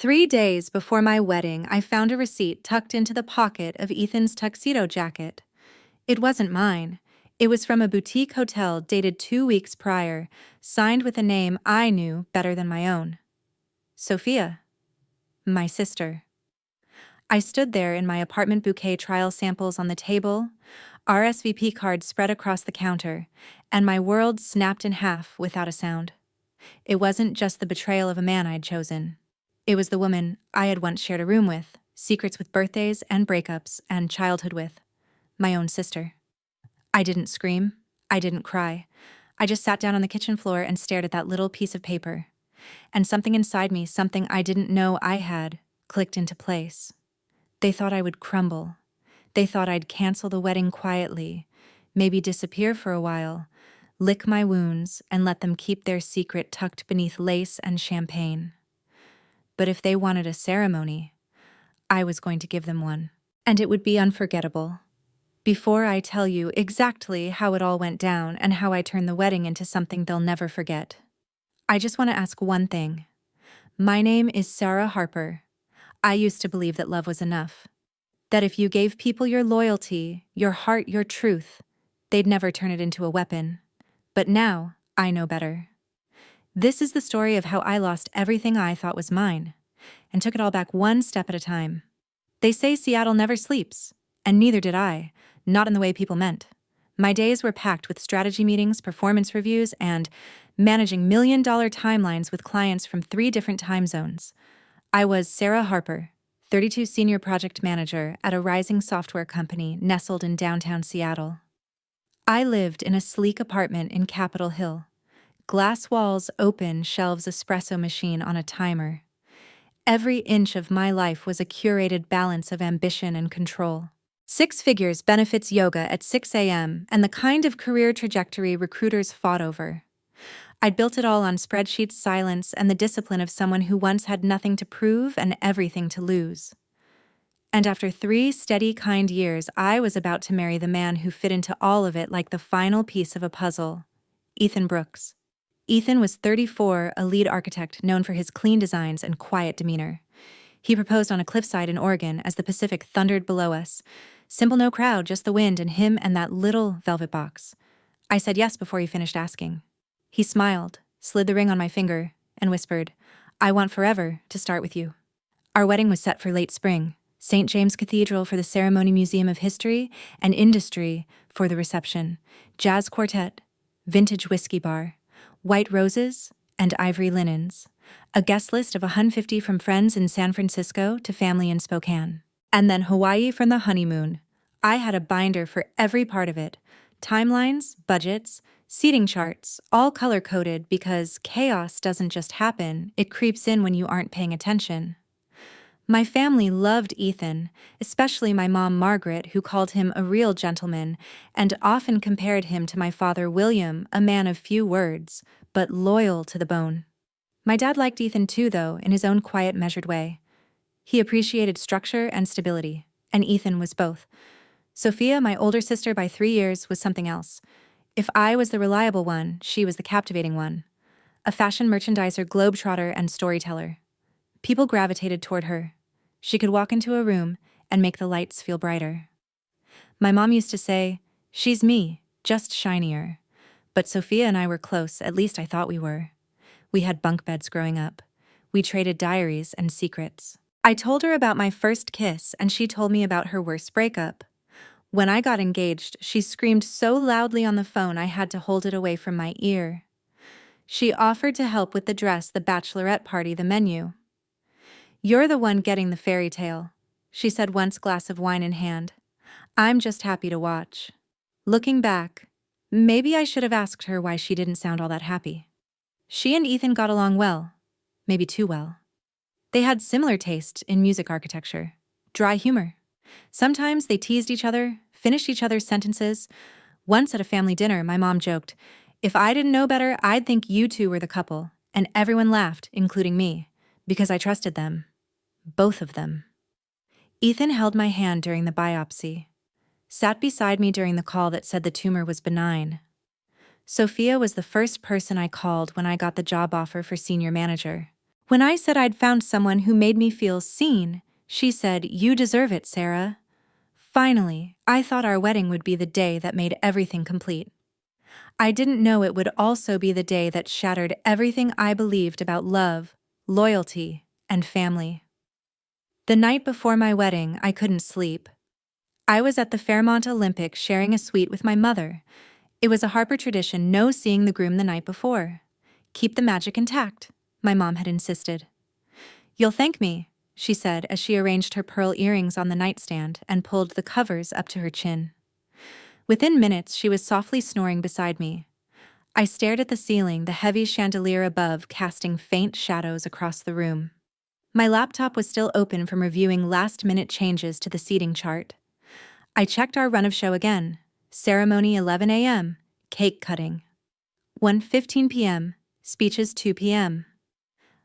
3 days before my wedding, I found a receipt tucked into the pocket of Ethan's tuxedo jacket. It wasn't mine. It was from a boutique hotel dated 2 weeks prior, signed with a name I knew better than my own. Sophia. My sister. I stood there in my apartment bouquet trial samples on the table, RSVP cards spread across the counter, and my world snapped in half without a sound. It wasn't just the betrayal of a man I'd chosen. It was the woman I had once shared a room with, secrets with birthdays and breakups and childhood with. My own sister. I didn't scream. I didn't cry. I just sat down on the kitchen floor and stared at that little piece of paper. And something inside me, something I didn't know I had, clicked into place. They thought I would crumble. They thought I'd cancel the wedding quietly, maybe disappear for a while, lick my wounds, and let them keep their secret tucked beneath lace and champagne. But if they wanted a ceremony, I was going to give them one. And it would be unforgettable. Before I tell you exactly how it all went down and how I turned the wedding into something they'll never forget, I just want to ask one thing. My name is Sarah Harper. I used to believe that love was enough. That if you gave people your loyalty, your heart, your truth, they'd never turn it into a weapon. But now, I know better. This is the story of how I lost everything I thought was mine, and took it all back one step at a time. They say Seattle never sleeps, and neither did I, not in the way people meant. My days were packed with strategy meetings, performance reviews, and managing million-dollar timelines with clients from 3 different time zones. I was Sarah Harper, 32 senior project manager at a rising software company nestled in downtown Seattle. I lived in a sleek apartment in Capitol Hill. Glass walls, open shelves, espresso machine on a timer. Every inch of my life was a curated balance of ambition and control. 6 figures, benefits, yoga at 6 a.m., and the kind of career trajectory recruiters fought over. I'd built it all on spreadsheets, silence, and the discipline of someone who once had nothing to prove and everything to lose. And after 3 steady, kind years, I was about to marry the man who fit into all of it like the final piece of a puzzle. Ethan Brooks. Ethan was 34, a lead architect known for his clean designs and quiet demeanor. He proposed on a cliffside in Oregon as the Pacific thundered below us. Simple, no crowd, just the wind and him and that little velvet box. I said yes before he finished asking. He smiled, slid the ring on my finger, and whispered, "I want forever to start with you." Our wedding was set for late spring, St. James Cathedral for the Ceremony Museum of History, and Industry for the reception, jazz quartet, vintage whiskey bar, white roses, and ivory linens, a guest list of 150 from friends in San Francisco to family in Spokane. And then Hawaii from the honeymoon. I had a binder for every part of it, timelines, budgets, seating charts, all color-coded because chaos doesn't just happen, it creeps in when you aren't paying attention. My family loved Ethan, especially my mom Margaret, who called him a real gentleman and often compared him to my father William, a man of few words, but loyal to the bone. My dad liked Ethan too, though, in his own quiet, measured way. He appreciated structure and stability, and Ethan was both. Sophia, my older sister by 3 years, was something else. If I was the reliable one, she was the captivating one. A fashion merchandiser, globetrotter, and storyteller. People gravitated toward her. She could walk into a room and make the lights feel brighter. My mom used to say, "She's me, just shinier." But Sophia and I were close, at least I thought we were. We had bunk beds growing up. We traded diaries and secrets. I told her about my first kiss, and she told me about her worst breakup. When I got engaged, she screamed so loudly on the phone I had to hold it away from my ear. She offered to help with the dress, the bachelorette party, the menu. "You're the one getting the fairy tale," she said once, glass of wine in hand. "I'm just happy to watch." Looking back, maybe I should have asked her why she didn't sound all that happy. She and Ethan got along well, maybe too well. They had similar taste in music architecture, dry humor. Sometimes they teased each other, finished each other's sentences. Once at a family dinner, my mom joked, "If I didn't know better, I'd think you two were the couple," and everyone laughed, including me, because I trusted them. Both of them. Ethan held my hand during the biopsy, sat beside me during the call that said the tumor was benign. Sophia was the first person I called when I got the job offer for senior manager. When I said I'd found someone who made me feel seen, she said, "You deserve it, Sarah." Finally, I thought our wedding would be the day that made everything complete. I didn't know it would also be the day that shattered everything I believed about love, loyalty, and family. The night before my wedding, I couldn't sleep. I was at the Fairmont Olympic sharing a suite with my mother. It was a Harper tradition, no seeing the groom the night before. Keep the magic intact, my mom had insisted. "You'll thank me," she said as she arranged her pearl earrings on the nightstand and pulled the covers up to her chin. Within minutes, she was softly snoring beside me. I stared at the ceiling, the heavy chandelier above casting faint shadows across the room. My laptop was still open from reviewing last-minute changes to the seating chart. I checked our run of show again. Ceremony 11 a.m., cake cutting. 1:15 p.m., speeches 2 p.m.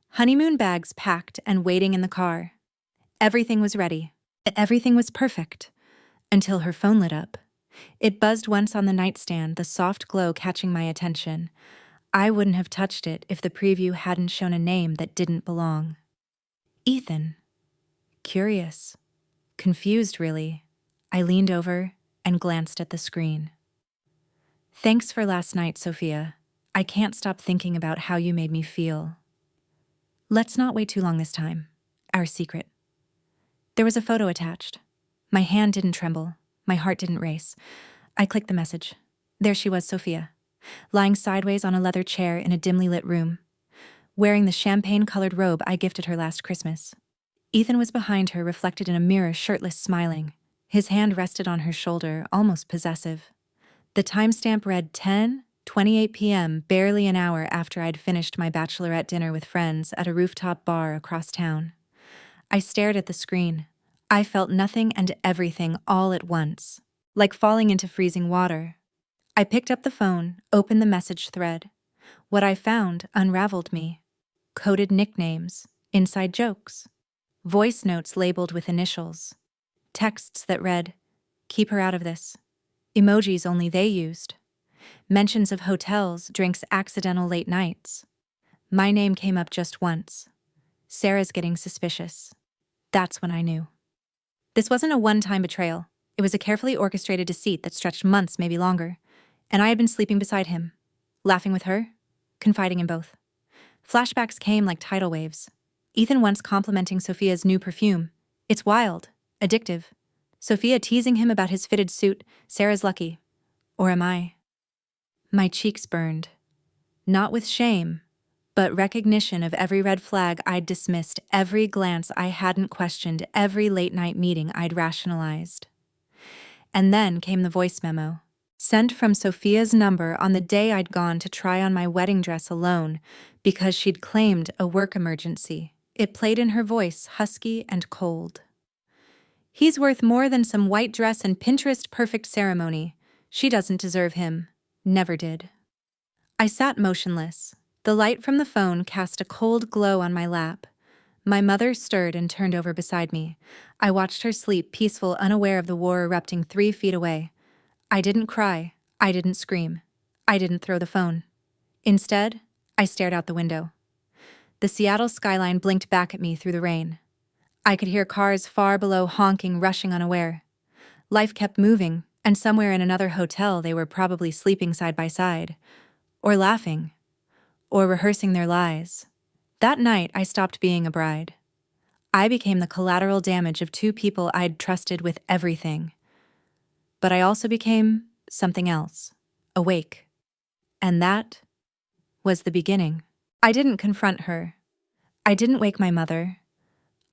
Honeymoon bags packed and waiting in the car. Everything was ready. Everything was perfect. Until her phone lit up. It buzzed once on the nightstand, the soft glow catching my attention. I wouldn't have touched it if the preview hadn't shown a name that didn't belong. Ethan. Curious. Confused, really. I leaned over and glanced at the screen. "Thanks for last night, Sophia. I can't stop thinking about how you made me feel. Let's not wait too long this time. Our secret." There was a photo attached. My hand didn't tremble. My heart didn't race. I clicked the message. There she was, Sophia, lying sideways on a leather chair in a dimly lit room, wearing the champagne-colored robe I gifted her last Christmas. Ethan was behind her, reflected in a mirror, shirtless, smiling. His hand rested on her shoulder, almost possessive. The timestamp read 10:28 p.m., barely an hour after I'd finished my bachelorette dinner with friends at a rooftop bar across town. I stared at the screen. I felt nothing and everything all at once, like falling into freezing water. I picked up the phone, opened the message thread. What I found unraveled me. Coded nicknames, inside jokes, voice notes labeled with initials, texts that read, "Keep her out of this," emojis only they used, mentions of hotels, drinks, accidental late nights. My name came up just once. Sarah's getting suspicious. That's when I knew. This wasn't a one-time betrayal. It was a carefully orchestrated deceit that stretched months, maybe longer. And I had been sleeping beside him, laughing with her, confiding in both. Flashbacks came like tidal waves. Ethan once complimenting Sophia's new perfume. "It's wild, addictive." Sophia teasing him about his fitted suit. "Sarah's lucky." Or am I? My cheeks burned. Not with shame, but recognition of every red flag I'd dismissed, every glance I hadn't questioned, every late-night meeting I'd rationalized. And then came the voice memo, sent from Sophia's number on the day I'd gone to try on my wedding dress alone because she'd claimed a work emergency. It played in her voice, husky and cold. "He's worth more than some white dress and Pinterest-perfect ceremony. She doesn't deserve him. Never did." I sat motionless. The light from the phone cast a cold glow on my lap. My mother stirred and turned over beside me. I watched her sleep, peaceful, unaware of the war erupting 3 feet away. I didn't cry. I didn't scream. I didn't throw the phone. Instead, I stared out the window. The Seattle skyline blinked back at me through the rain. I could hear cars far below honking, rushing unaware. Life kept moving, and somewhere in another hotel they were probably sleeping side by side, or laughing, or rehearsing their lies. That night, I stopped being a bride. I became the collateral damage of 2 people I'd trusted with everything. But I also became something else, awake. And that was the beginning. I didn't confront her. I didn't wake my mother.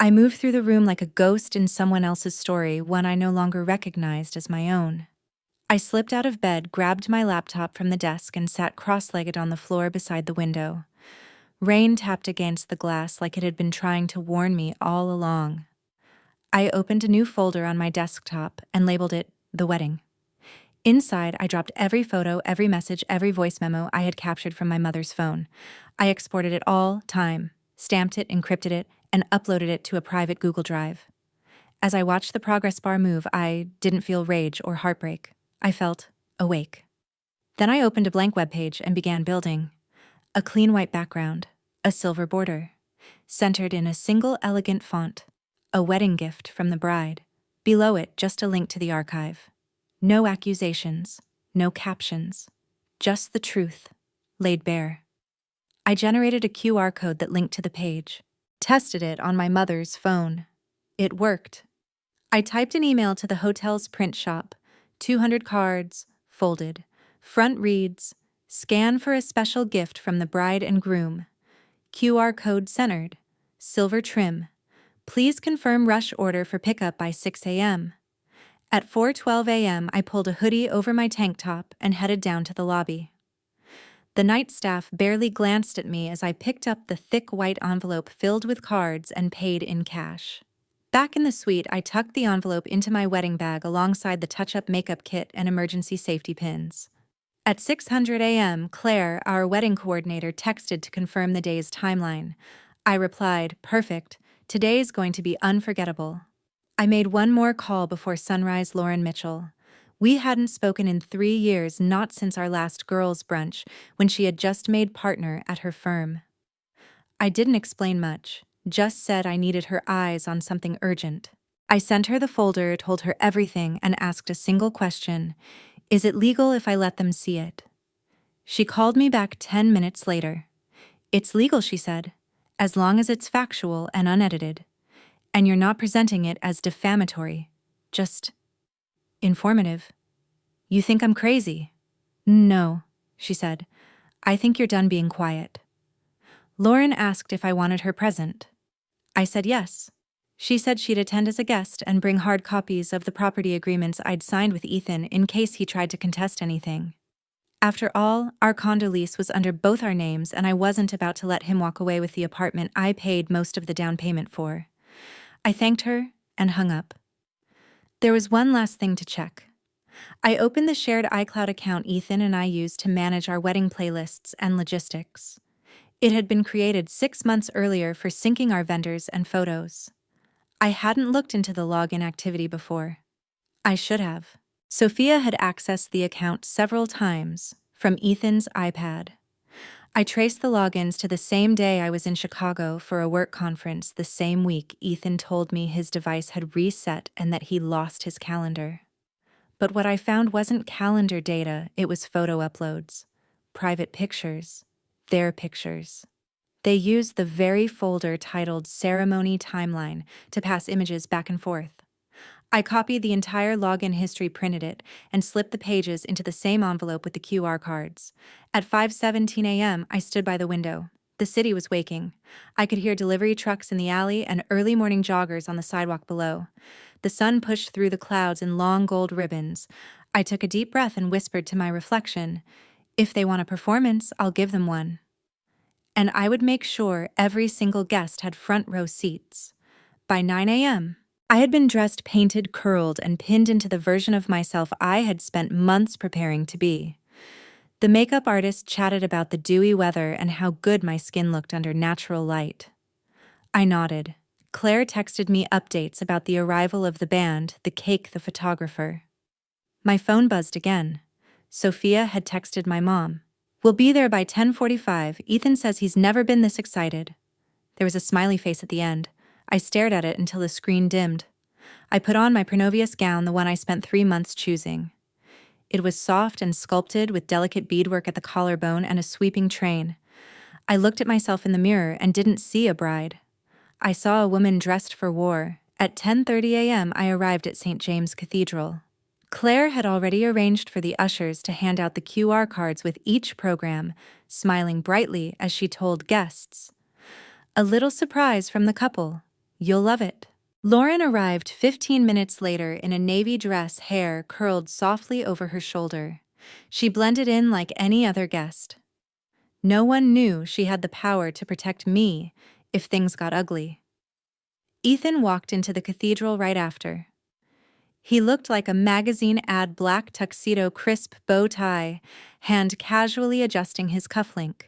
I moved through the room like a ghost in someone else's story, one I no longer recognized as my own. I slipped out of bed, grabbed my laptop from the desk, and sat cross-legged on the floor beside the window. Rain tapped against the glass like it had been trying to warn me all along. I opened a new folder on my desktop and labeled it The Wedding. Inside, I dropped every photo, every message, every voice memo I had captured from my mother's phone. I exported it all, stamped it, encrypted it, and uploaded it to a private Google Drive. As I watched the progress bar move, I didn't feel rage or heartbreak. I felt awake. Then I opened a blank web page and began building. A clean white background, a silver border, centered in a single elegant font. A wedding gift from the bride. Below it, just a link to the archive. No accusations, no captions. Just the truth, laid bare. I generated a QR code that linked to the page. Tested it on my mother's phone. It worked. I typed an email to the hotel's print shop. 200 cards, folded. Front reads, scan for a special gift from the bride and groom. QR code centered. Silver trim. Please confirm rush order for pickup by 6 a.m. At 4:12 a.m., I pulled a hoodie over my tank top and headed down to the lobby. The night staff barely glanced at me as I picked up the thick white envelope filled with cards and paid in cash. Back in the suite, I tucked the envelope into my wedding bag alongside the touch-up makeup kit and emergency safety pins. At 6:00 a.m., Claire, our wedding coordinator, texted to confirm the day's timeline. I replied, "Perfect. Today's going to be unforgettable." I made one more call before sunrise. Lauren Mitchell. We hadn't spoken in 3 years, not since our last girls' brunch, when she had just made partner at her firm. I didn't explain much, just said I needed her eyes on something urgent. I sent her the folder, told her everything, and asked a single question: is it legal if I let them see it? She called me back 10 minutes later. It's legal, she said, as long as it's factual and unedited. And you're not presenting it as defamatory, just informative. You think I'm crazy? No, she said. I think you're done being quiet. Lauren asked if I wanted her present. I said yes. She said she'd attend as a guest and bring hard copies of the property agreements I'd signed with Ethan in case he tried to contest anything. After all, our condo lease was under both our names, and I wasn't about to let him walk away with the apartment I paid most of the down payment for. I thanked her and hung up. There was one last thing to check. I opened the shared iCloud account Ethan and I used to manage our wedding playlists and logistics. It had been created 6 months earlier for syncing our vendors and photos. I hadn't looked into the login activity before. I should have. Sophia had accessed the account several times from Ethan's iPad. I traced the logins to the same day I was in Chicago for a work conference. The same week, Ethan told me his device had reset and that he lost his calendar. But what I found wasn't calendar data, it was photo uploads. Private pictures. Their pictures. They used the very folder titled Ceremony Timeline to pass images back and forth. I copied the entire login history, printed it, and slipped the pages into the same envelope with the QR cards. At 5:17 a.m., I stood by the window. The city was waking. I could hear delivery trucks in the alley and early morning joggers on the sidewalk below. The sun pushed through the clouds in long gold ribbons. I took a deep breath and whispered to my reflection, if they want a performance, I'll give them one. And I would make sure every single guest had front row seats. By 9 a.m., I had been dressed, painted, curled, and pinned into the version of myself I had spent months preparing to be. The makeup artist chatted about the dewy weather and how good my skin looked under natural light. I nodded. Claire texted me updates about the arrival of the band, the cake, the photographer. My phone buzzed again. Sophia had texted my mom. We'll be there by 10:45. Ethan says he's never been this excited. There was a smiley face at the end. I stared at it until the screen dimmed. I put on my Pronovius gown, the one I spent 3 months choosing. It was soft and sculpted with delicate beadwork at the collarbone and a sweeping train. I looked at myself in the mirror and didn't see a bride. I saw a woman dressed for war. At 10:30 a.m., I arrived at St. James Cathedral. Claire had already arranged for the ushers to hand out the QR cards with each program, smiling brightly as she told guests. A little surprise from the couple. You'll love it. Lauren arrived 15 minutes later in a navy dress, hair curled softly over her shoulder. She blended in like any other guest. No one knew she had the power to protect me if things got ugly. Ethan walked into the cathedral right after. He looked like a magazine ad, black tuxedo, crisp bow tie, hand casually adjusting his cufflink.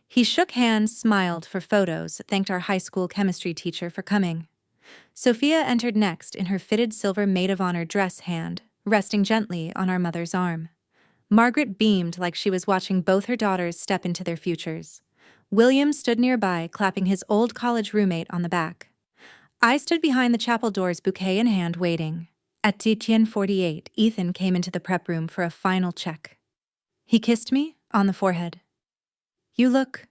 He shook hands, smiled for photos, thanked our high school chemistry teacher for coming. Sophia entered next in her fitted silver maid of honor dress, hand resting gently on our mother's arm. Margaret beamed like she was watching both her daughters step into their futures. William stood nearby, clapping his old college roommate on the back. I stood behind the chapel doors, bouquet in hand, waiting. At 10:48, Ethan came into the prep room for a final check. He kissed me on the forehead. "You look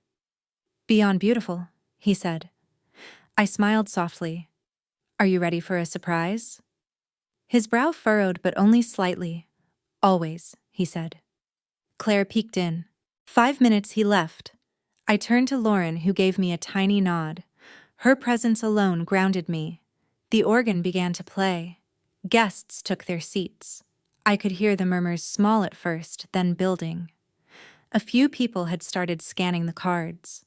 beyond beautiful," he said. I smiled softly. "Are you ready for a surprise?" His brow furrowed, but only slightly. "Always," he said. Claire peeked in. 5 minutes he left. I turned to Lauren, who gave me a tiny nod. Her presence alone grounded me. The organ began to play. Guests took their seats. I could hear the murmurs, small at first, then building. A few people had started scanning the cards.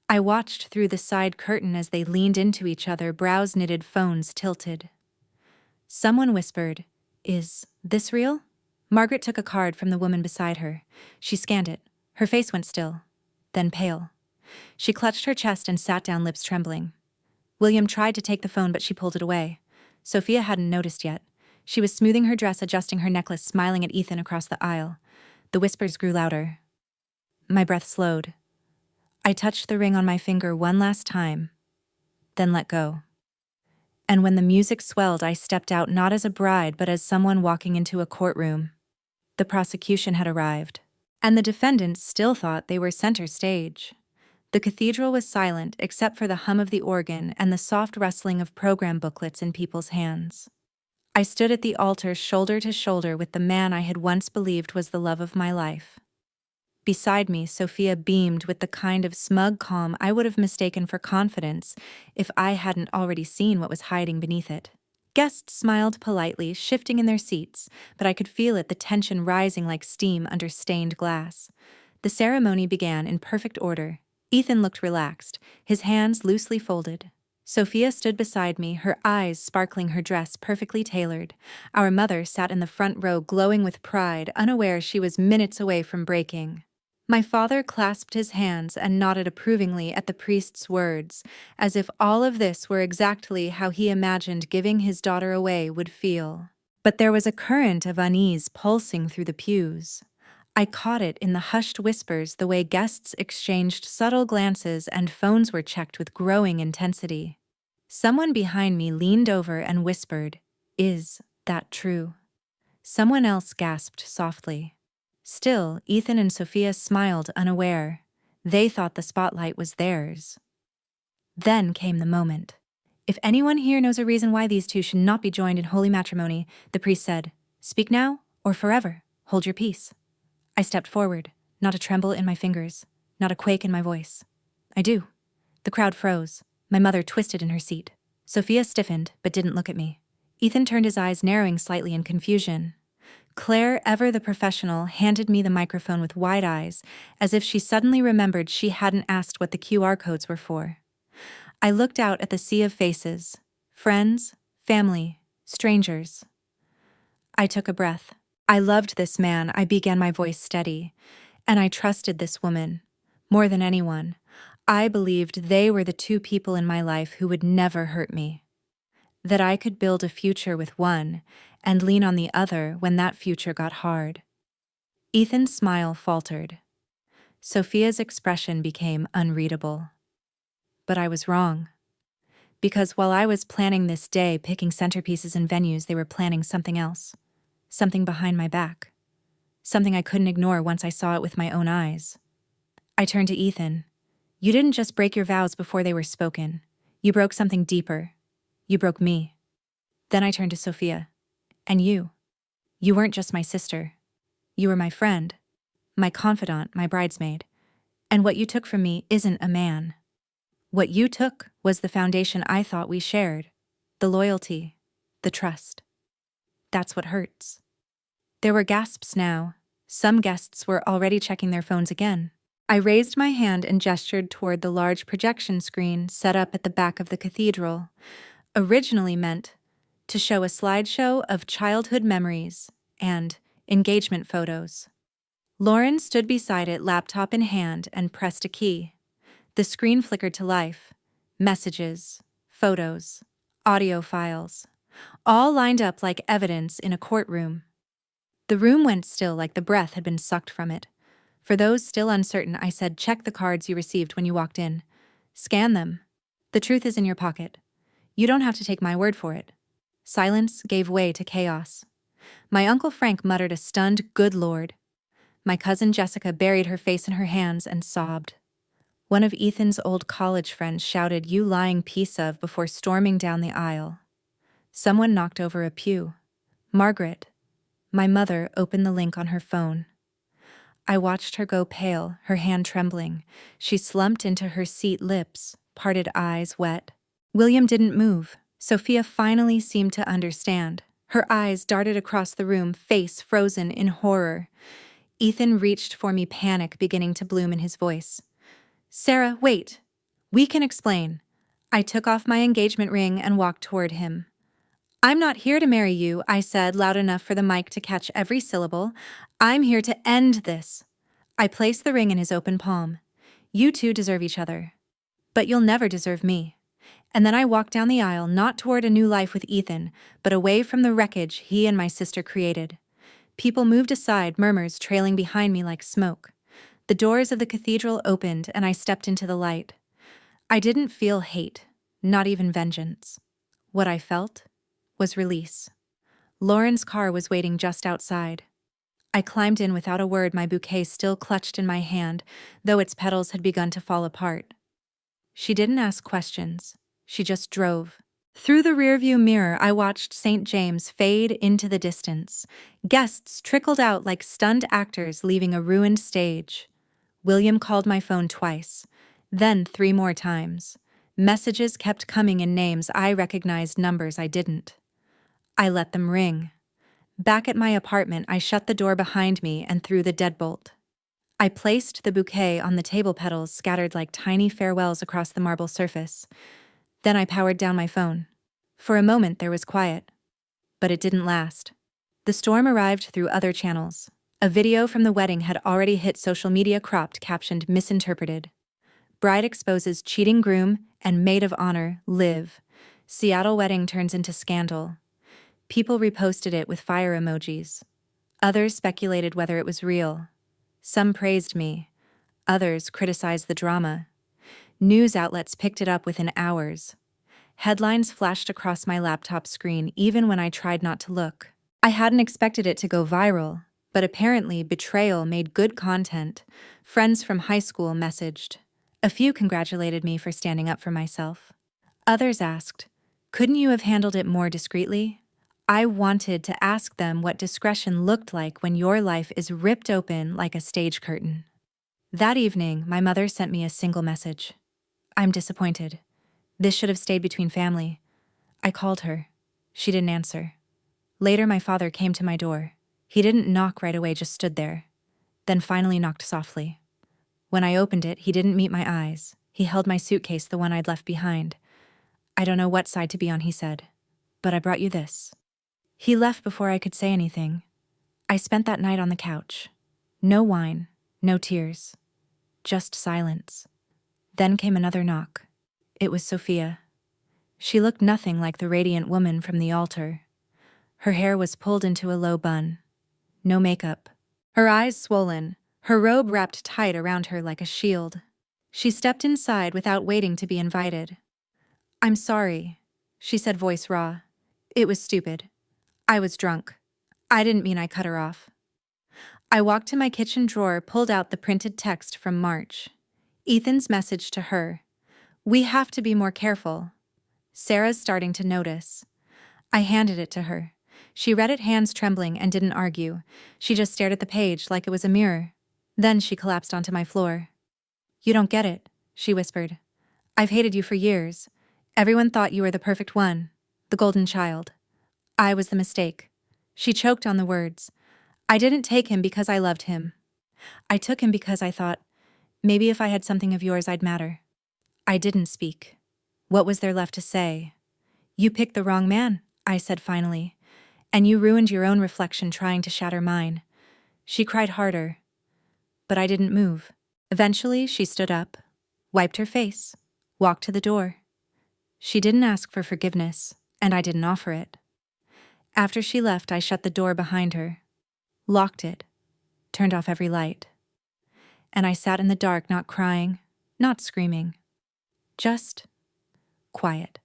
I watched through the side curtain as they leaned into each other, brows knitted, phones tilted. Someone whispered, "Is this real?" Margaret took a card from the woman beside her. She scanned it. Her face went still, then pale. She clutched her chest and sat down, lips trembling. William tried to take the phone, but she pulled it away. Sophia hadn't noticed yet. She was smoothing her dress, adjusting her necklace, smiling at Ethan across the aisle. The whispers grew louder. My breath slowed. I touched the ring on my finger one last time, then let go. And when the music swelled, I stepped out, not as a bride, but as someone walking into a courtroom. The prosecution had arrived, and the defendants still thought they were center stage. The cathedral was silent except for the hum of the organ and the soft rustling of program booklets in people's hands. I stood at the altar, shoulder to shoulder with the man I had once believed was the love of my life. Beside me, Sophia beamed with the kind of smug calm I would have mistaken for confidence if I hadn't already seen what was hiding beneath it. Guests smiled politely, shifting in their seats, but I could feel it, the tension rising like steam under stained glass. The ceremony began in perfect order. Ethan looked relaxed, his hands loosely folded. Sophia stood beside me, her eyes sparkling, her dress perfectly tailored. Our mother sat in the front row, glowing with pride, unaware she was minutes away from breaking. My father clasped his hands and nodded approvingly at the priest's words, as if all of this were exactly how he imagined giving his daughter away would feel. But there was a current of unease pulsing through the pews. I caught it in the hushed whispers, the way guests exchanged subtle glances and phones were checked with growing intensity. Someone behind me leaned over and whispered, "Is that true?" Someone else gasped softly. Still, Ethan and Sophia smiled, unaware. They thought the spotlight was theirs. Then came the moment. "If anyone here knows a reason why these two should not be joined in holy matrimony," the priest said, "speak now or forever. Hold your peace." I stepped forward, not a tremble in my fingers, not a quake in my voice. "I do." The crowd froze. My mother twisted in her seat. Sophia stiffened, but didn't look at me. Ethan turned, his eyes narrowing slightly in confusion. Claire, ever the professional, handed me the microphone with wide eyes, as if she suddenly remembered she hadn't asked what the QR codes were for. I looked out at the sea of faces. Friends, family, strangers. I took a breath. I loved this man, I began, my voice steady, and I trusted this woman. More than anyone, I believed they were the two people in my life who would never hurt me. That I could build a future with one and lean on the other when that future got hard. Ethan's smile faltered. Sophia's expression became unreadable. But I was wrong. Because while I was planning this day, picking centerpieces and venues, they were planning something else. Something behind my back. Something I couldn't ignore once I saw it with my own eyes. I turned to Ethan. "You didn't just break your vows before they were spoken. You broke something deeper. You broke me." Then I turned to Sophia. "And you? You weren't just my sister. You were my friend, my confidant, my bridesmaid. And what you took from me isn't a man. What you took was the foundation I thought we shared. The loyalty, the trust. That's what hurts." There were gasps now. Some guests were already checking their phones again. I raised my hand and gestured toward the large projection screen set up at the back of the cathedral, originally meant to show a slideshow of childhood memories and engagement photos. Lauren stood beside it, laptop in hand, and pressed a key. The screen flickered to life. Messages, photos, audio files, all lined up like evidence in a courtroom. The room went still, like the breath had been sucked from it. For those still uncertain, I said, check the cards you received when you walked in. Scan them. The truth is in your pocket. You don't have to take my word for it. Silence gave way to chaos. My Uncle Frank muttered a stunned, "Good Lord." My cousin Jessica buried her face in her hands and sobbed. One of Ethan's old college friends shouted, "You lying piece of," before storming down the aisle. Someone knocked over a pew. Margaret, my mother, opened the link on her phone. I watched her go pale, her hand trembling. She slumped into her seat, lips, parted, eyes wet. William didn't move. Sophia finally seemed to understand. Her eyes darted across the room, face frozen in horror. Ethan reached for me, panic beginning to bloom in his voice. "Sarah, wait. We can explain." I took off my engagement ring and walked toward him. "I'm not here to marry you," I said, loud enough for the mic to catch every syllable. "I'm here to end this." I placed the ring in his open palm. "You two deserve each other. But you'll never deserve me." And then I walked down the aisle, not toward a new life with Ethan, but away from the wreckage he and my sister created. People moved aside, murmurs trailing behind me like smoke. The doors of the cathedral opened, and I stepped into the light. I didn't feel hate, not even vengeance. What I felt was release. Lauren's car was waiting just outside. I climbed in without a word, my bouquet still clutched in my hand, though its petals had begun to fall apart. She didn't ask questions. She just drove. Through the rearview mirror, I watched St. James fade into the distance. Guests trickled out like stunned actors leaving a ruined stage. William called my phone twice, then 3 more times. Messages kept coming in names I recognized, numbers I didn't. I let them ring. Back at my apartment, I shut the door behind me and threw the deadbolt. I placed the bouquet on the table, petals scattered like tiny farewells across the marble surface. Then I powered down my phone. For a moment there was quiet. But it didn't last. The storm arrived through other channels. A video from the wedding had already hit social media, cropped, captioned, misinterpreted. Bride exposes cheating groom and maid of honor live. Seattle wedding turns into scandal. People reposted it with fire emojis. Others speculated whether it was real. Some praised me. Others criticized the drama. News outlets picked it up within hours. Headlines flashed across my laptop screen even when I tried not to look. I hadn't expected it to go viral, but apparently betrayal made good content. Friends from high school messaged. A few congratulated me for standing up for myself. Others asked, "Couldn't you have handled it more discreetly?" I wanted to ask them what discretion looked like when your life is ripped open like a stage curtain. That evening, my mother sent me a single message. "I'm disappointed. This should have stayed between family." I called her. She didn't answer. Later, my father came to my door. He didn't knock right away, just stood there. Then finally knocked softly. When I opened it, he didn't meet my eyes. He held my suitcase, the one I'd left behind. "I don't know what side to be on," he said, "but I brought you this." He left before I could say anything. I spent that night on the couch. No wine, no tears, just silence. Then came another knock. It was Sophia. She looked nothing like the radiant woman from the altar. Her hair was pulled into a low bun. No makeup. Her eyes swollen, her robe wrapped tight around her like a shield. She stepped inside without waiting to be invited. "I'm sorry," she said, voice raw. "It was stupid. I was drunk. I didn't mean." I cut her off. I walked to my kitchen drawer, pulled out the printed text from March. Ethan's message to her. "We have to be more careful. Sarah's starting to notice." I handed it to her. She read it, hands trembling, and didn't argue. She just stared at the page like it was a mirror. Then she collapsed onto my floor. "You don't get it," she whispered. "I've hated you for years. Everyone thought you were the perfect one, the golden child. I was the mistake." She choked on the words. "I didn't take him because I loved him. I took him because I thought, maybe if I had something of yours, I'd matter." I didn't speak. What was there left to say? "You picked the wrong man," I said finally, "and you ruined your own reflection trying to shatter mine." She cried harder, but I didn't move. Eventually, she stood up, wiped her face, walked to the door. She didn't ask for forgiveness, and I didn't offer it. After she left, I shut the door behind her, locked it, turned off every light. and I sat in the dark, not crying, not screaming, just quiet.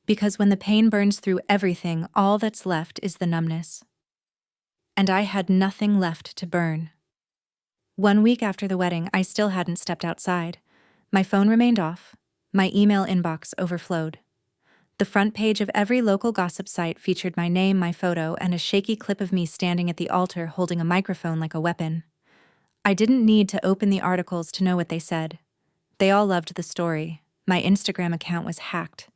Because when the pain burns through everything, all that's left is the numbness. And I had nothing left to burn. 1 week after the wedding, I still hadn't stepped outside. My phone remained off. My email inbox overflowed. The front page of every local gossip site featured my name, my photo, and a shaky clip of me standing at the altar holding a microphone like a weapon. I didn't need to open the articles to know what they said. They all loved the story. My Instagram account was hacked,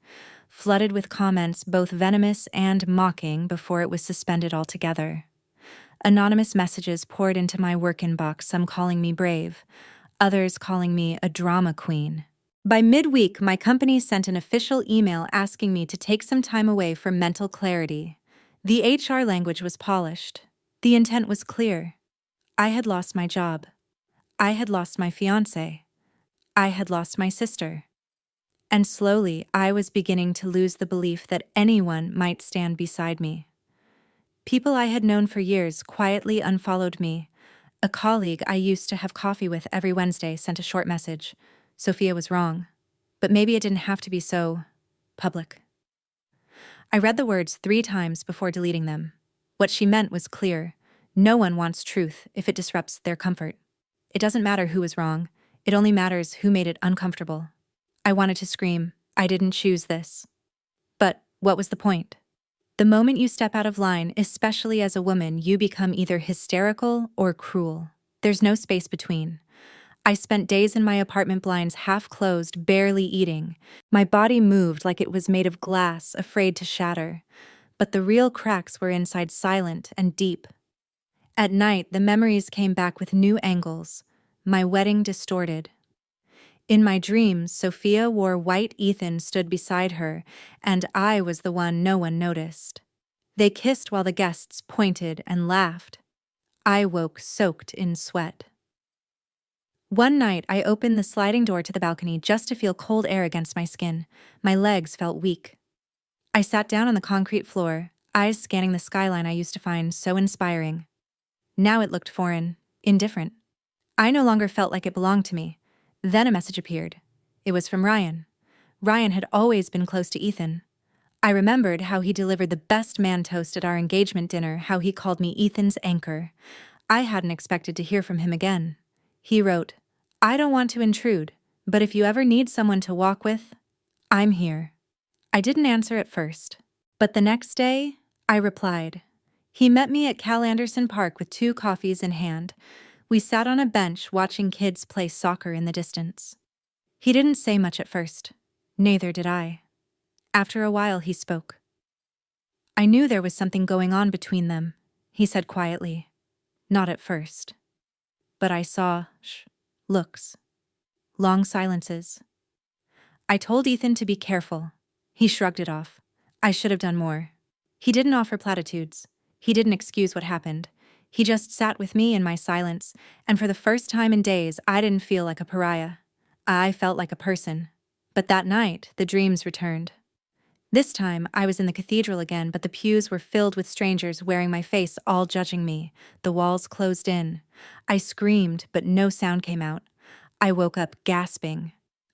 flooded with comments both venomous and mocking before it was suspended altogether. Anonymous messages poured into my work inbox, some calling me brave, others calling me a drama queen. By midweek, my company sent an official email asking me to take some time away for mental clarity. The HR language was polished. The intent was clear. I had lost my job. I had lost my fiancé. I had lost my sister. And slowly, I was beginning to lose the belief that anyone might stand beside me. People I had known for years quietly unfollowed me. A colleague I used to have coffee with every Wednesday sent a short message. Sophia was wrong. But maybe it didn't have to be so public. I read the words 3 times before deleting them. What she meant was clear. No one wants truth if it disrupts their comfort. It doesn't matter who was wrong. It only matters who made it uncomfortable. I wanted to scream, I didn't choose this. But what was the point? The moment you step out of line, especially as a woman, you become either hysterical or cruel. There's no space between. I spent days in my apartment blinds half closed, barely eating. My body moved like it was made of glass, afraid to shatter. But the real cracks were inside, silent and deep. At night, the memories came back with new angles. My wedding distorted. In my dreams, Sophia wore white, Ethan stood beside her, and I was the one no one noticed. They kissed while the guests pointed and laughed. I woke soaked in sweat. One night, I opened the sliding door to the balcony just to feel cold air against my skin. My legs felt weak. I sat down on the concrete floor, eyes scanning the skyline I used to find so inspiring. Now it looked foreign, indifferent. I no longer felt like it belonged to me. Then a message appeared. It was from Ryan. Ryan had always been close to Ethan. I remembered how he delivered the best man toast at our engagement dinner, how he called me Ethan's anchor. I hadn't expected to hear from him again. He wrote, I don't want to intrude, but if you ever need someone to walk with, I'm here. I didn't answer at first, but the next day, I replied. He met me at Cal Anderson Park with 2 coffees in hand. We sat on a bench watching kids play soccer in the distance. He didn't say much at first. Neither did I. After a while, he spoke. I knew there was something going on between them, he said quietly. Not at first. But I saw looks. Long silences. I told Ethan to be careful. He shrugged it off. I should have done more. He didn't offer platitudes. He didn't excuse what happened. He just sat with me in my silence, and for the first time in days, I didn't feel like a pariah. I felt like a person. But that night, the dreams returned. This time, I was in the cathedral again, but the pews were filled with strangers wearing my face, all judging me. The walls closed in. I screamed, but no sound came out. I woke up gasping.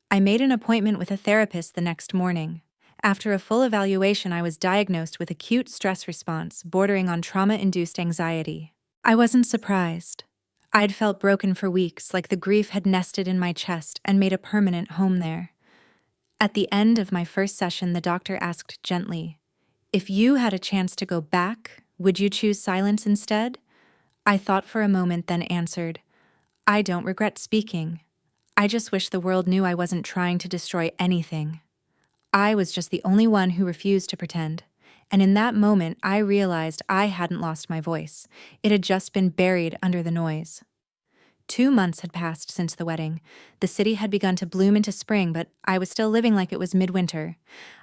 I made an appointment with a therapist the next morning. After a full evaluation, I was diagnosed with acute stress response, bordering on trauma-induced anxiety. I wasn't surprised. I'd felt broken for weeks, like the grief had nested in my chest and made a permanent home there. At the end of my first session, the doctor asked gently, if you had a chance to go back, would you choose silence instead? I thought for a moment, then answered, I don't regret speaking. I just wish the world knew I wasn't trying to destroy anything. I was just the only one who refused to pretend. And in that moment, I realized I hadn't lost my voice. It had just been buried under the noise. 2 months had passed since the wedding. The city had begun to bloom into spring, but I was still living like it was midwinter.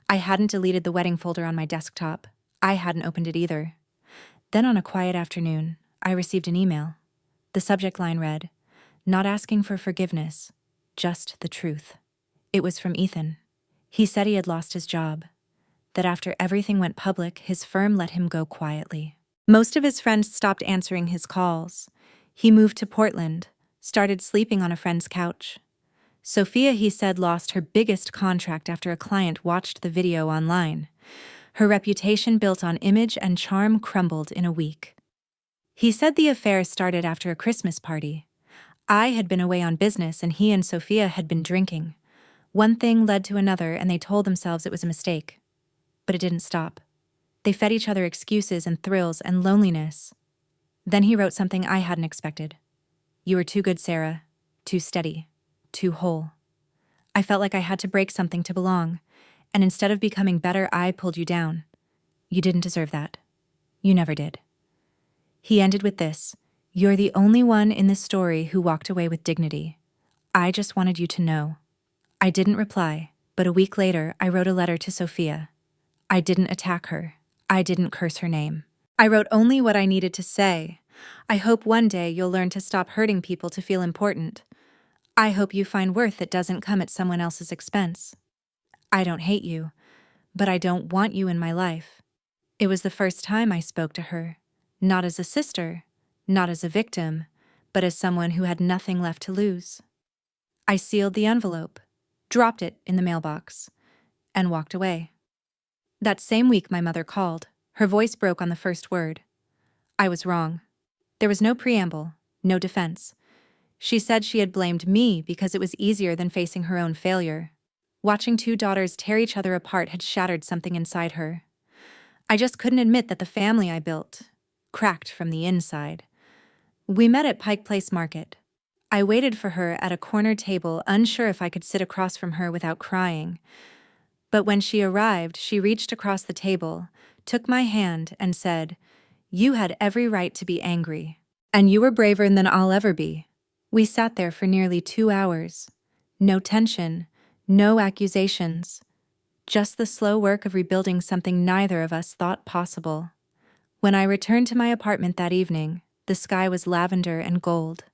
I hadn't deleted the wedding folder on my desktop. I hadn't opened it either. Then on a quiet afternoon, I received an email. The subject line read, not asking for forgiveness, just the truth. It was from Ethan. He said he had lost his job, that after everything went public, his firm let him go quietly. Most of his friends stopped answering his calls. He moved to Portland, Started sleeping on a friend's couch. Sophia, he said, lost her biggest contract after a client watched the video online. Her reputation built on image and charm crumbled in a week. He said the affair started after a Christmas party. I had been away on business and he and Sophia had been drinking. One thing led to another and they told themselves it was a mistake. But it didn't stop. They fed each other excuses and thrills and loneliness. Then he wrote something I hadn't expected. "You were too good, Sarah. Too steady. Too whole. I felt like I had to break something to belong, and instead of becoming better, I pulled you down. You didn't deserve that. You never did." He ended with this: "You're the only one in this story who walked away with dignity. I just wanted you to know." I didn't reply, but a week later, I wrote a letter to Sophia. I didn't attack her. I didn't curse her name. I wrote only what I needed to say. I hope one day you'll learn to stop hurting people to feel important. I hope you find worth that doesn't come at someone else's expense. I don't hate you, but I don't want you in my life. It was the first time I spoke to her, not as a sister, not as a victim, but as someone who had nothing left to lose. I sealed the envelope, dropped it in the mailbox, and walked away. That same week my mother called. Her voice broke on the first word. I was wrong. There was no preamble, no defense. She said she had blamed me because it was easier than facing her own failure. Watching two daughters tear each other apart had shattered something inside her. I just couldn't admit that the family I built cracked from the inside. We met at Pike Place Market. I waited for her at a corner table, unsure if I could sit across from her without crying. But when she arrived, she reached across the table, took my hand, and said, "You had every right to be angry, and you were braver than I'll ever be." We sat there for nearly 2 hours. No tension, no accusations, just the slow work of rebuilding something neither of us thought possible. When I returned to my apartment that evening, the sky was lavender and gold.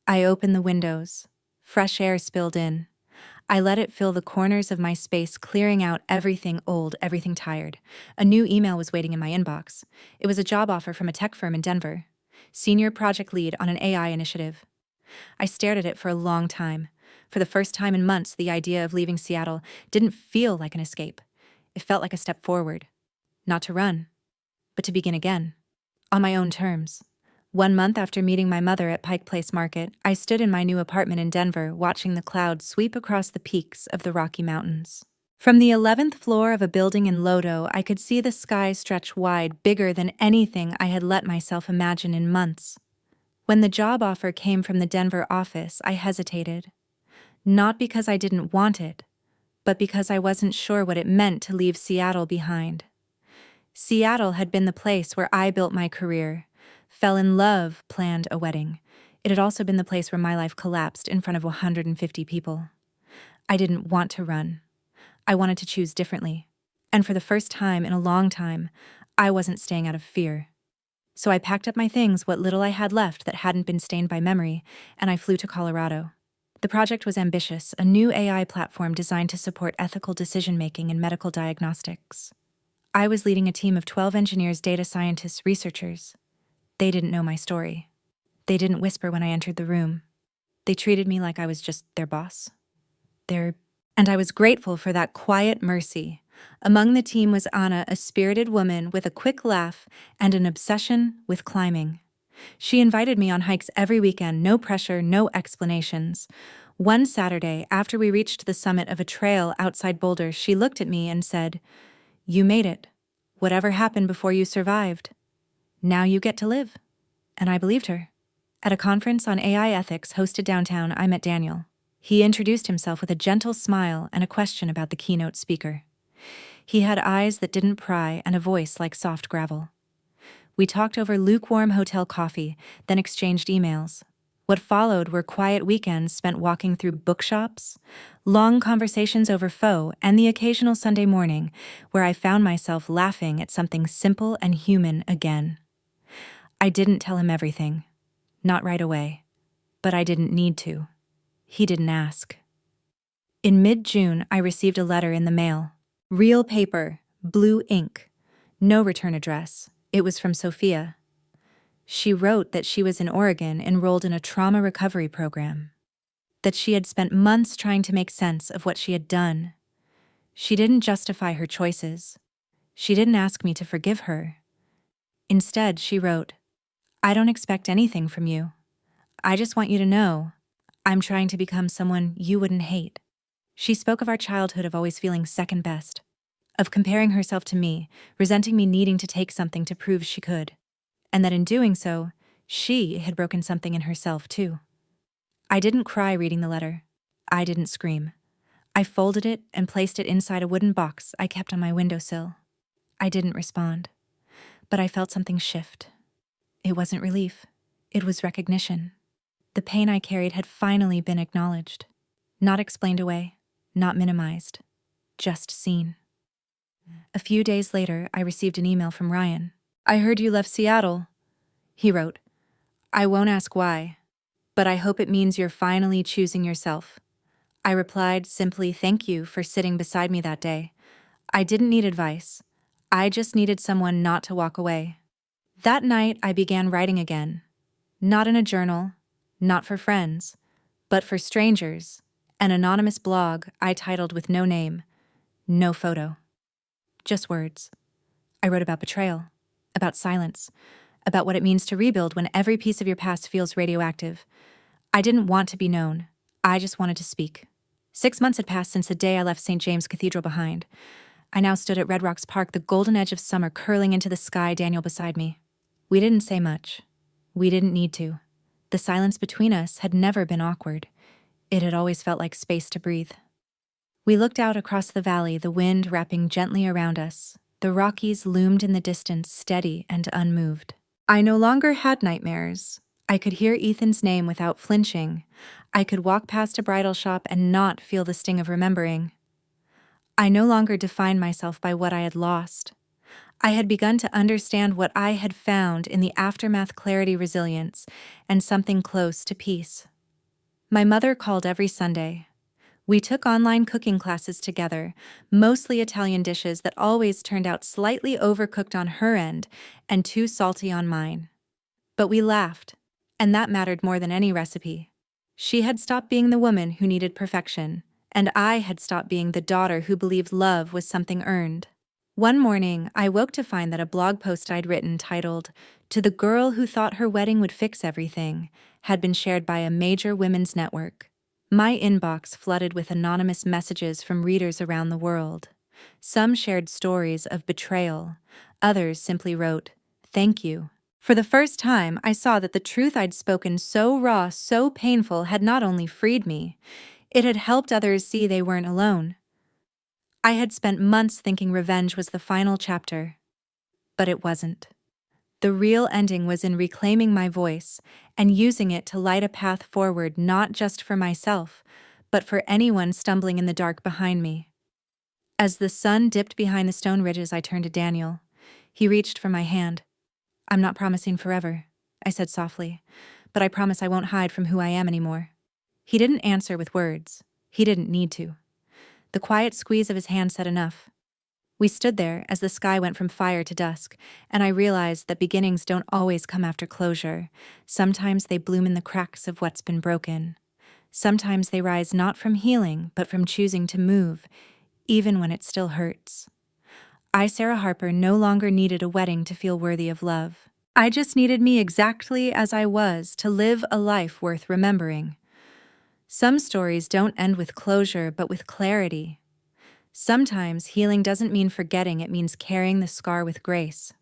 I opened the windows. Fresh air spilled in. I let it fill the corners of my space, clearing out everything old, everything tired. A new email was waiting in my inbox. It was a job offer from a tech firm in Denver. Senior project lead on an AI initiative. I stared at it for a long time. For the first time in months, the idea of leaving Seattle didn't feel like an escape. It felt like a step forward. Not to run, but to begin again. On my own terms. 1 month after meeting my mother at Pike Place Market, I stood in my new apartment in Denver, watching the clouds sweep across the peaks of the Rocky Mountains. From the 11th floor of a building in Lodo, I could see the sky stretch wide, bigger than anything I had let myself imagine in months. When the job offer came from the Denver office, I hesitated. Not because I didn't want it, but because I wasn't sure what it meant to leave Seattle behind. Seattle had been the place where I built my career, fell in love, planned a wedding. It had also been the place where my life collapsed in front of 150 people. I didn't want to run. I wanted to choose differently. And for the first time in a long time, I wasn't staying out of fear. So I packed up my things, what little I had left that hadn't been stained by memory, and I flew to Colorado. The project was ambitious, a new AI platform designed to support ethical decision-making in medical diagnostics. I was leading a team of 12 engineers, data scientists, researchers. They didn't know my story. They didn't whisper when I entered the room. They treated me like I was just their boss. And I was grateful for that quiet mercy. Among the team was Anna, a spirited woman with a quick laugh and an obsession with climbing. She invited me on hikes every weekend, no pressure, no explanations. One Saturday, after we reached the summit of a trail outside Boulder, she looked at me and said, "You made it. Whatever happened before, you survived. Now you get to live." And I believed her. At a conference on AI ethics hosted downtown, I met Daniel. He introduced himself with a gentle smile and a question about the keynote speaker. He had eyes that didn't pry and a voice like soft gravel. We talked over lukewarm hotel coffee, then exchanged emails. What followed were quiet weekends spent walking through bookshops, long conversations over pho, and the occasional Sunday morning where I found myself laughing at something simple and human again. I didn't tell him everything. Not right away. But I didn't need to. He didn't ask. In mid-June, I received a letter in the mail. Real paper, blue ink. No return address. It was from Sophia. She wrote that she was in Oregon enrolled in a trauma recovery program, that she had spent months trying to make sense of what she had done. She didn't justify her choices. She didn't ask me to forgive her. Instead, she wrote, "I don't expect anything from you. I just want you to know I'm trying to become someone you wouldn't hate." She spoke of our childhood of always feeling second best, of comparing herself to me, resenting me needing to take something to prove she could, and that in doing so, she had broken something in herself too. I didn't cry reading the letter. I didn't scream. I folded it and placed it inside a wooden box I kept on my windowsill. I didn't respond, but I felt something shift. It wasn't relief. It was recognition. The pain I carried had finally been acknowledged. Not explained away, not minimized, just seen. A few days later, I received an email from Ryan. "I heard you left Seattle," he wrote. "I won't ask why, but I hope it means you're finally choosing yourself." I replied simply, "Thank you for sitting beside me that day. I didn't need advice. I just needed someone not to walk away." That night, I began writing again. Not in a journal, not for friends, but for strangers, an anonymous blog I titled with no name, no photo. Just words. I wrote about betrayal, about silence, about what it means to rebuild when every piece of your past feels radioactive. I didn't want to be known. I just wanted to speak. 6 months had passed since the day I left St. James Cathedral behind. I now stood at Red Rocks Park, the golden edge of summer curling into the sky, Daniel beside me. We didn't say much. We didn't need to. The silence between us had never been awkward. It had always felt like space to breathe. We looked out across the valley, the wind wrapping gently around us. The Rockies loomed in the distance, steady and unmoved. I no longer had nightmares. I could hear Ethan's name without flinching. I could walk past a bridal shop and not feel the sting of remembering. I no longer defined myself by what I had lost. I had begun to understand what I had found in the aftermath: clarity, resilience, and something close to peace. My mother called every Sunday. We took online cooking classes together, mostly Italian dishes that always turned out slightly overcooked on her end and too salty on mine. But we laughed, and that mattered more than any recipe. She had stopped being the woman who needed perfection, and I had stopped being the daughter who believed love was something earned. One morning, I woke to find that a blog post I'd written titled, "To the Girl Who Thought Her Wedding Would Fix Everything," had been shared by a major women's network. My inbox flooded with anonymous messages from readers around the world. Some shared stories of betrayal. Others simply wrote, "Thank you." For the first time, I saw that the truth I'd spoken, so raw, so painful, had not only freed me, it had helped others see they weren't alone. I had spent months thinking revenge was the final chapter, but it wasn't. The real ending was in reclaiming my voice and using it to light a path forward, not just for myself, but for anyone stumbling in the dark behind me. As the sun dipped behind the stone ridges, I turned to Daniel. He reached for my hand. "I'm not promising forever," I said softly, "but I promise I won't hide from who I am anymore." He didn't answer with words. He didn't need to. The quiet squeeze of his hand said enough. We stood there as the sky went from fire to dusk, and I realized that beginnings don't always come after closure. Sometimes they bloom in the cracks of what's been broken. Sometimes they rise not from healing, but from choosing to move, even when it still hurts. I, Sarah Harper, no longer needed a wedding to feel worthy of love. I just needed me exactly as I was to live a life worth remembering. Some stories don't end with closure, but with clarity. Sometimes healing doesn't mean forgetting, it means carrying the scar with grace.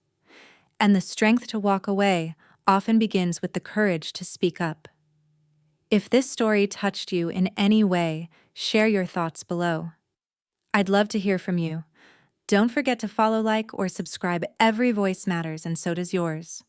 And the strength to walk away often begins with the courage to speak up. If this story touched you in any way, share your thoughts below. I'd love to hear from you. Don't forget to follow, like, or subscribe. Every voice matters, and so does yours.